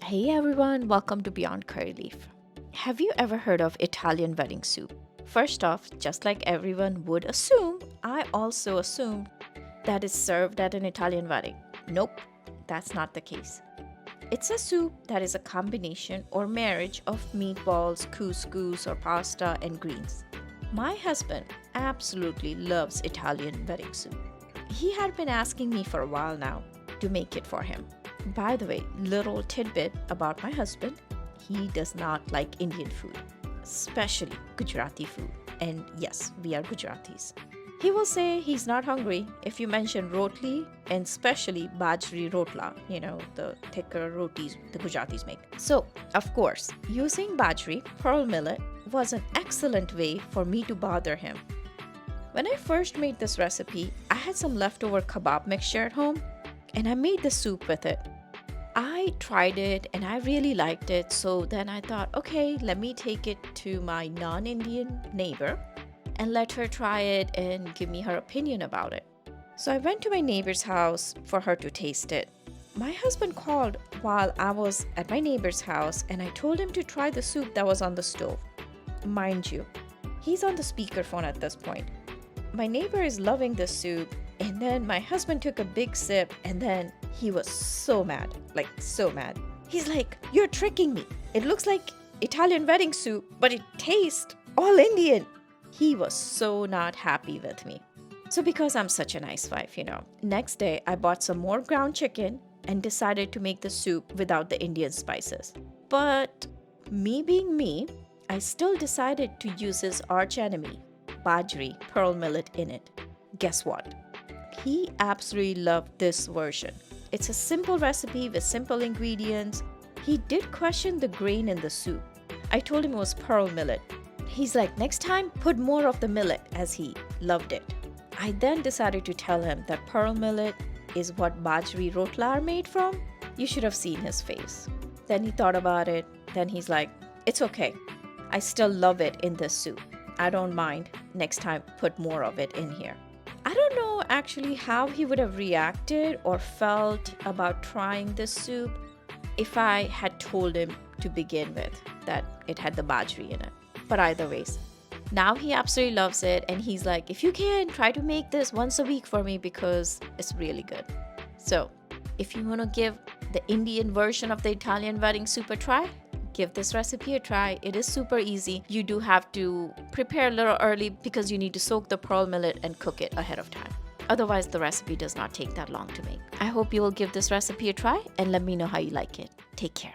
Hey everyone, welcome to Beyond Curry Leaf. Have you ever heard of Italian wedding soup? First off, just like everyone would assume, I also assumed that it's served at an Italian wedding. Nope, that's not the case. It's a soup that is a combination or marriage of meatballs, couscous, or pasta and greens. My husband absolutely loves Italian wedding soup. He had been asking me for a while now to make it for him. By the way, little tidbit about my husband, he does not like Indian food, especially Gujarati food. And yes, we are Gujaratis. He will say he's not hungry if you mention rotli and especially bajri rotla, the thicker rotis the Gujaratis make. So, of course, using bajri, pearl millet, was an excellent way for me to bother him. When I first made this recipe, I had some leftover kebab mixture at home and I made the soup with it. I tried it and I really liked it, so then I thought, okay, let me take it to my non-Indian neighbor and let her try it and give me her opinion about it. So I went to my neighbor's house for her to taste it. My husband called while I was at my neighbor's house and I told him to try the soup that was on the stove. Mind you, he's on the speakerphone at this point. My neighbor is loving the soup, and then my husband took a big sip and then he was so mad, like so mad. He's like, "You're tricking me. It looks like Italian wedding soup, but it tastes all Indian." He was so not happy with me. So because I'm such a nice wife, next day I bought some more ground chicken and decided to make the soup without the Indian spices. But me being me, I still decided to use his arch enemy, bajri, pearl millet in it. Guess what? He absolutely loved this version. It's a simple recipe with simple ingredients. He did question the grain in the soup. I told him it was pearl millet. He's like, next time, put more of the millet, as he loved it. I then decided to tell him that pearl millet is what bajri rotla are made from. You should have seen his face. Then he thought about it. Then he's like, it's okay. I still love it in this soup. I don't mind. Next time, put more of it in here. I don't know actually how he would have reacted or felt about trying this soup if I had told him to begin with that it had the bajri in it. But either ways, now he absolutely loves it and he's like, if you can, try to make this once a week for me because it's really good. So if you want to give the Indian version of the Italian wedding soup a try, give this recipe a try. It is super easy. You do have to prepare a little early because you need to soak the pearl millet and cook it ahead of time. Otherwise, the recipe does not take that long to make. I hope you will give this recipe a try and let me know how you like it. Take care.